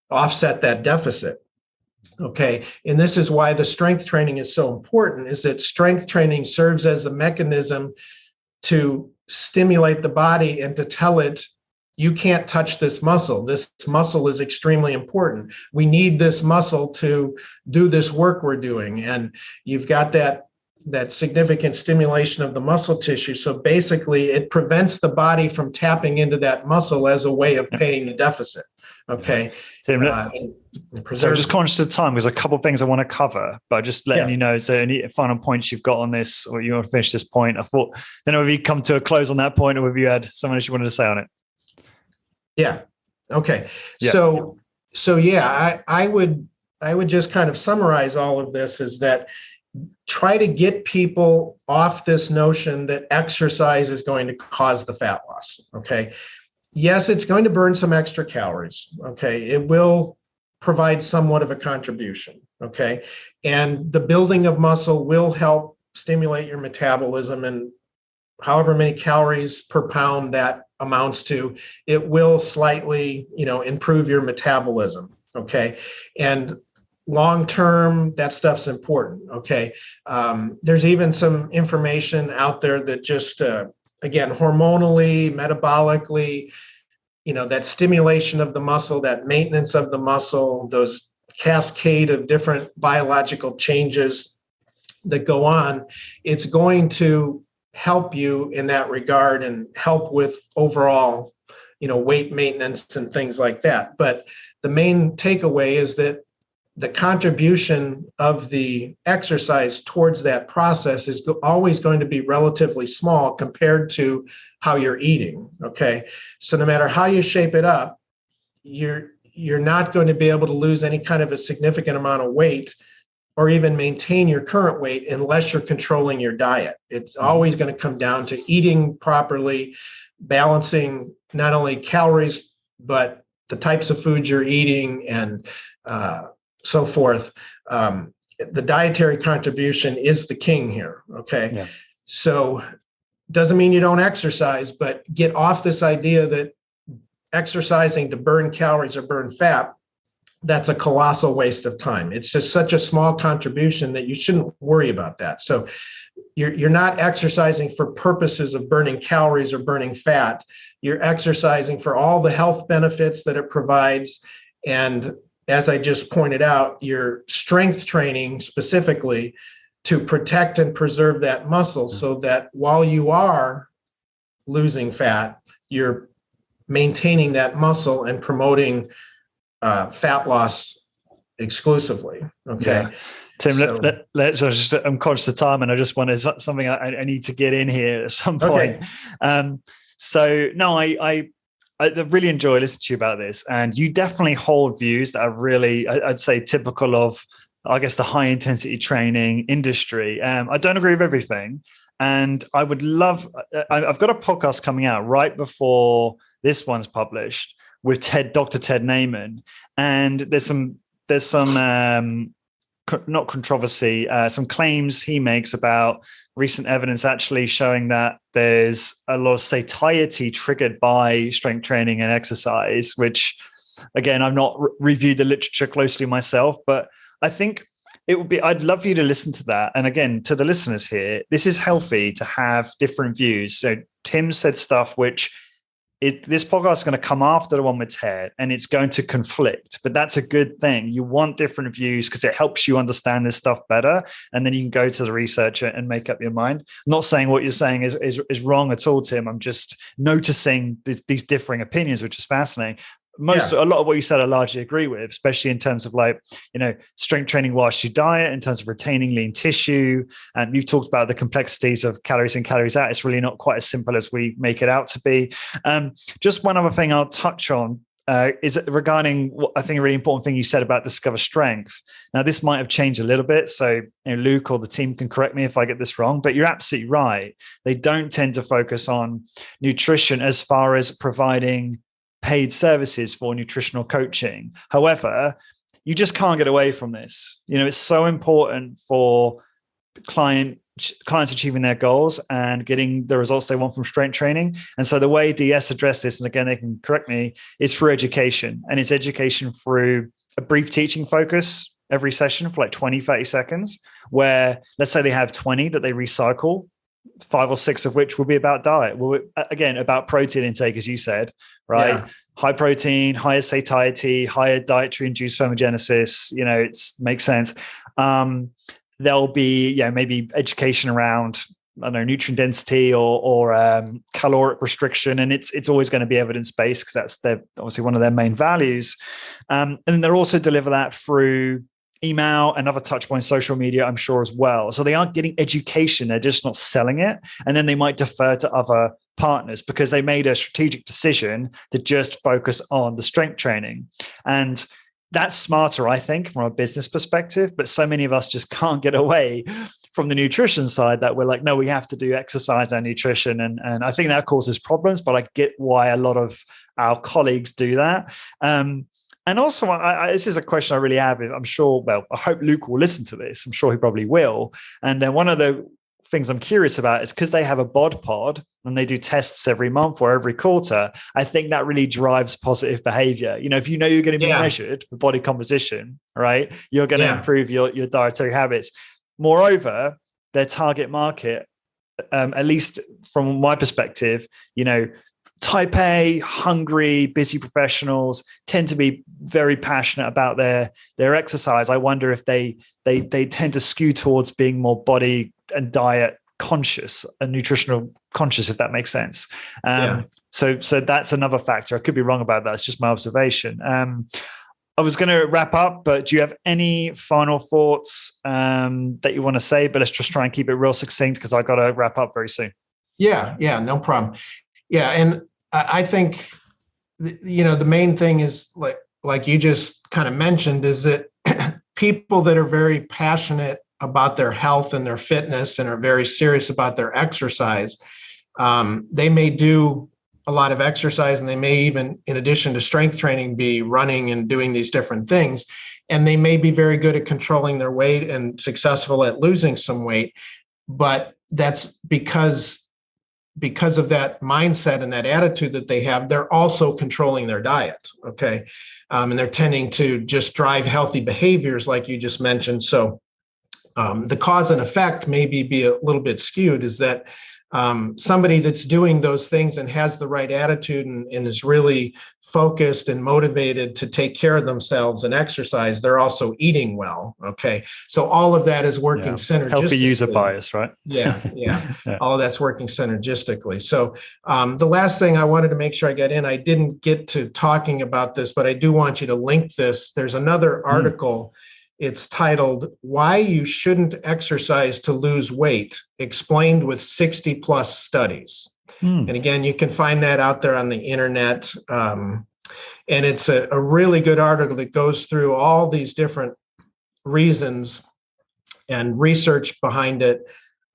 offset that deficit. Okay. And this is why the strength training is so important, is that strength training serves as a mechanism to stimulate the body and to tell it, you can't touch this muscle. This muscle is extremely important. We need this muscle to do this work we're doing. And you've got that significant stimulation of the muscle tissue. So basically, it prevents the body from tapping into that muscle as a way of paying the deficit. Okay. So I'm just conscious of time, because a couple of things I want to cover, but just letting you know, so any final points you've got on this, or you want to finish this point? I thought, then whether you come to a close on that point, or whether you had something else you wanted to say on it. Yeah. Okay. Yeah. So I would just kind of summarize all of this, is that try to get people off this notion that exercise is going to cause the fat loss. Okay. Yes, it's going to burn some extra calories. Okay. It will provide somewhat of a contribution. Okay. And the building of muscle will help stimulate your metabolism, and however many calories per pound that amounts to, it will slightly, improve your metabolism. Okay. And long term, that stuff's important. Okay. There's even some information out there that just, again, hormonally, metabolically, that stimulation of the muscle, that maintenance of the muscle, those cascade of different biological changes that go on, it's going to help you in that regard and help with overall, weight maintenance and things like that. But the main takeaway is that the contribution of the exercise towards that process is always going to be relatively small compared to how you're eating. Okay. So no matter how you shape it up, you're not going to be able to lose any kind of a significant amount of weight, or even maintain your current weight, unless you're controlling your diet. It's always going to come down to eating properly, balancing not only calories, but the types of foods you're eating, and so forth. The dietary contribution is the king here. Okay. Yeah. So doesn't mean you don't exercise, but get off this idea that exercising to burn calories or burn fat, that's a colossal waste of time. It's just such a small contribution that you shouldn't worry about that. So you're not exercising for purposes of burning calories or burning fat. You're exercising for all the health benefits that it provides. And as I just pointed out, your strength training specifically to protect and preserve that muscle, so that while you are losing fat, you're maintaining that muscle and promoting fat loss exclusively. Okay. Yeah. Tim, I'm conscious of time, and I just wanted something I need to get in here at some point. Okay. I really enjoy listening to you about this, and you definitely hold views that are really, I'd say, typical of, I guess, the high intensity training industry. I don't agree with everything, and I would love, I've got a podcast coming out right before this one's published with Dr. Ted Naiman, and there's some not controversy, some claims he makes about recent evidence actually showing that there's a lot of satiety triggered by strength training and exercise, which, again, I've not reviewed the literature closely myself, but I think I'd love for you to listen to that. And again, to the listeners here, this is healthy to have different views. So Tim said stuff which this podcast is going to come after the one with Ted, and it's going to conflict, but that's a good thing. You want different views because it helps you understand this stuff better, and then you can go to the research and make up your mind. I'm not saying what you're saying is wrong at all, Tim. I'm just noticing these differing opinions, which is fascinating. A lot of what you said I largely agree with, especially in terms of strength training whilst you diet, in terms of retaining lean tissue. And you've talked about the complexities of calories in, calories out. It's really not quite as simple as we make it out to be. Just one other thing I'll touch on is regarding what I think a really important thing you said about Discover Strength. Now, this might have changed a little bit. So Luke or the team can correct me if I get this wrong, but you're absolutely right. They don't tend to focus on nutrition as far as providing paid services for nutritional coaching. However, you just can't get away from this. It's so important for clients achieving their goals and getting the results they want from strength training. And so the way DS address this, and again, they can correct me, is through education. And it's education through a brief teaching focus every session for 20, 30 seconds, where let's say they have 20 that they recycle, 5 or 6 of which will be about diet. Well, again, about protein intake, as you said, right? Yeah. High protein, higher satiety, higher dietary induced thermogenesis. It makes sense. There'll be, maybe education around, I don't know, nutrient density or caloric restriction, and it's always going to be evidence based because that's obviously one of their main values. And they'll also deliver that through email and other touch points, social media, I'm sure, as well. So they aren't getting education, they're just not selling it. And then they might defer to other partners because they made a strategic decision to just focus on the strength training. And that's smarter, I think, from a business perspective. But so many of us just can't get away from the nutrition side that we're like, no, we have to do exercise and nutrition. And I think that causes problems, but I get why a lot of our colleagues do that. And also, this is a question I really have. I'm sure, I hope Luke will listen to this. I'm sure he probably will. And then one of the things I'm curious about is because they have a bod pod and they do tests every month or every quarter, I think that really drives positive behavior. If you're going to be measured for body composition, right, you're going to improve your dietary habits. Moreover, their target market, at least from my perspective, Type A, hungry, busy professionals tend to be very passionate about their exercise. I wonder if they tend to skew towards being more body and diet conscious and nutritional conscious, if that makes sense. So that's another factor. I could be wrong about that. It's just my observation. I was going to wrap up, but do you have any final thoughts that you want to say? But let's just try and keep it real succinct because I got to wrap up very soon. Yeah, no problem. Yeah, and I think, the main thing is like you just kind of mentioned, is that people that are very passionate about their health and their fitness and are very serious about their exercise, they may do a lot of exercise and they may even, in addition to strength training, be running and doing these different things. And they may be very good at controlling their weight and successful at losing some weight. But that's because of that mindset and that attitude that they have, they're also controlling their diet, okay? And they're tending to just drive healthy behaviors like you just mentioned. So the cause and effect maybe be a little bit skewed, is that somebody that's doing those things and has the right attitude and is really focused and motivated to take care of themselves and exercise, they're also eating well. Okay. So all of that is working synergistically. Healthy user bias, right? Yeah. All of that's working synergistically. So the last thing I wanted to make sure I get in, I didn't get to talking about this, but I do want you to link this. There's another article. It's titled, "Why You Shouldn't Exercise to Lose Weight, Explained with 60 Plus Studies." And again, you can find that out there on the internet. And it's a really good article that goes through all these different reasons and research behind it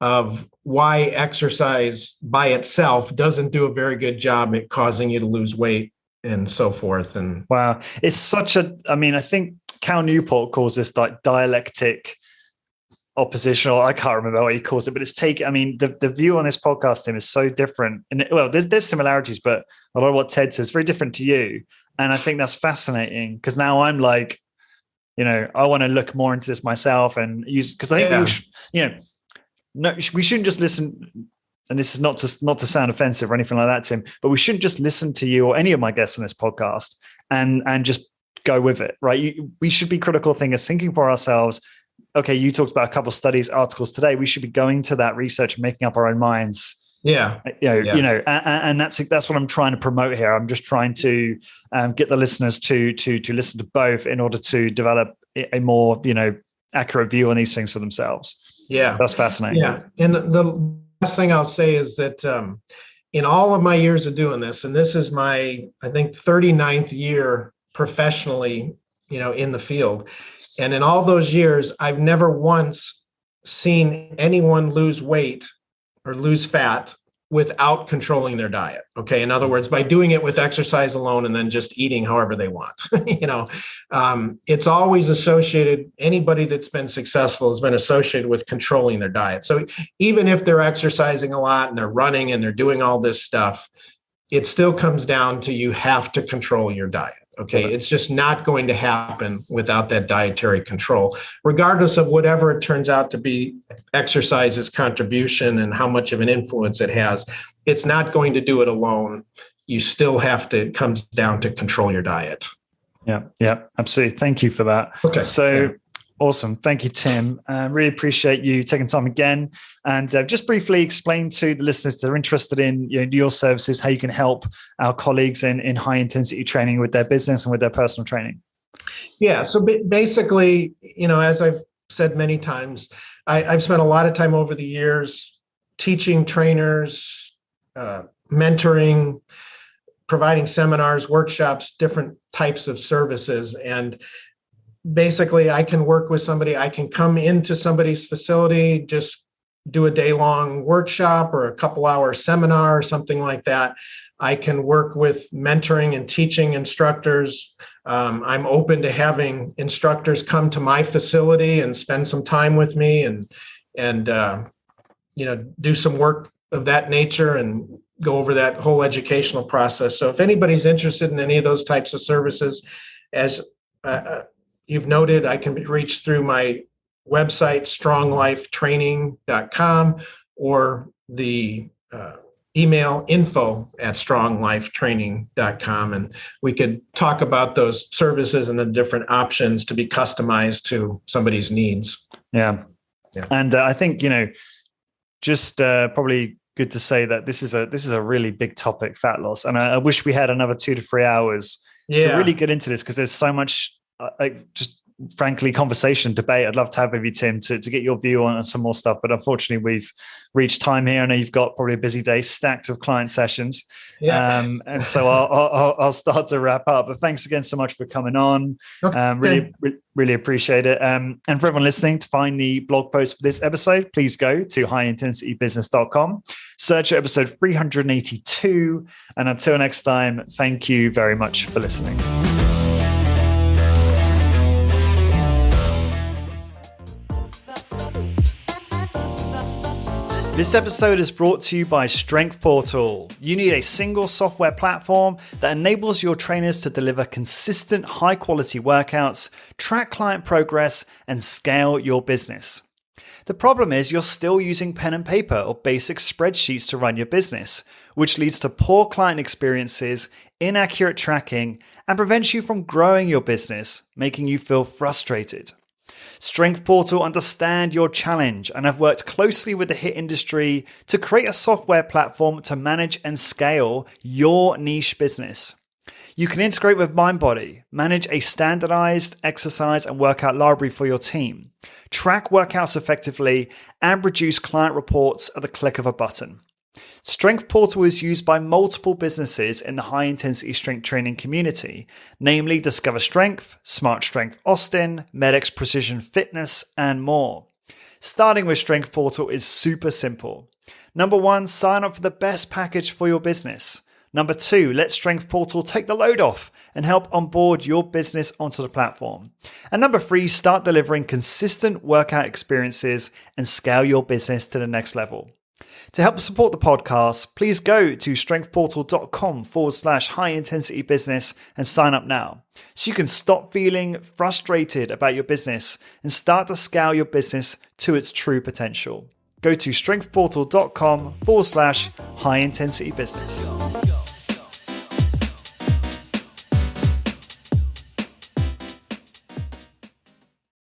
of why exercise by itself doesn't do a very good job at causing you to lose weight and so forth. And wow, it's such I think Cal Newport calls this like dialectic oppositional. I can't remember what he calls it, but it's I mean, the view on this podcast, Tim, is so different. And well, there's similarities, but a lot of what Ted says is very different to you. And I think that's fascinating because now I'm like, I want to look more into this myself and use, because I think we should, no, we shouldn't just listen. And this is not to sound offensive or anything like that, Tim, but we shouldn't just listen to you or any of my guests on this podcast and just go with it, right? We should be critical thinkers, thinking for ourselves. Okay, you talked about a couple of studies, articles today. We should be going to that research and making up our own minds. Yeah. And that's what I'm trying to promote here. I'm just trying to get the listeners to listen to both in order to develop a more, accurate view on these things for themselves. Yeah. That's fascinating. Yeah. And the last thing I'll say is that in all of my years of doing this, and this is my, I think, 39th year professionally, in the field. And in all those years, I've never once seen anyone lose weight or lose fat without controlling their diet. Okay. In other words, by doing it with exercise alone and then just eating however they want. It's always associated, anybody that's been successful has been associated with controlling their diet. So even if they're exercising a lot and they're running and they're doing all this stuff, it still comes down to you have to control your diet. Okay. It's just not going to happen without that dietary control, regardless of whatever it turns out to be exercise's contribution and how much of an influence it has. It's not going to do it alone. You still have to, it comes down to control your diet. Yeah, absolutely. Thank you for that. Okay. So awesome. Thank you, Tim. Really appreciate you taking time again. And just briefly explain to the listeners that are interested in your services, how you can help our colleagues in high intensity training with their business and with their personal training. Yeah. So basically, as I've said many times, I've spent a lot of time over the years teaching trainers, mentoring, providing seminars, workshops, different types of services. And basically, I can work with somebody. I can come into somebody's facility, just do a day-long workshop or a couple-hour seminar or something like that. I can work with mentoring and teaching instructors. I'm open to having instructors come to my facility and spend some time with me and do some work of that nature and go over that whole educational process. So if anybody's interested in any of those types of services, as you've noted, I can be reached through my website, stronglifetraining.com, or the email info@stronglifetraining.com. And we could talk about those services and the different options to be customized to somebody's needs. Yeah. And I think, just probably good to say that this is a really big topic, fat loss. And I wish we had another 2 to 3 hours to really get into this, because there's so much just frankly conversation, debate I'd love to have with you, Tim, to get your view on some more stuff. But unfortunately, we've reached time here. I know you've got probably a busy day stacked with client sessions. And so I'll start to wrap up. But thanks again so much for coming on. Okay. Really appreciate it. And for everyone listening, to find the blog post for this episode, please go to highintensitybusiness.com, search episode 382. And until next time, thank you very much for listening. This episode is brought to you by Strength Portal. You need a single software platform that enables your trainers to deliver consistent, high-quality workouts, track client progress, and scale your business. The problem is you're still using pen and paper or basic spreadsheets to run your business, which leads to poor client experiences, inaccurate tracking, and prevents you from growing your business, making you feel frustrated. Strength Portal understand your challenge and have worked closely with the HIIT industry to create a software platform to manage and scale your niche business. You can integrate with MindBody, manage a standardized exercise and workout library for your team, track workouts effectively, and produce client reports at the click of a button. Strength Portal is used by multiple businesses in the high-intensity strength training community, namely Discover Strength, Smart Strength Austin, MedX Precision Fitness, and more. Starting with Strength Portal is super simple. Number one, sign up for the best package for your business. Number 2, let Strength Portal take the load off and help onboard your business onto the platform. And number 3, start delivering consistent workout experiences and scale your business to the next level. To help support the podcast, please go to strengthportal.com/high intensity business and sign up now so you can stop feeling frustrated about your business and start to scale your business to its true potential. Go to strengthportal.com/high intensity business.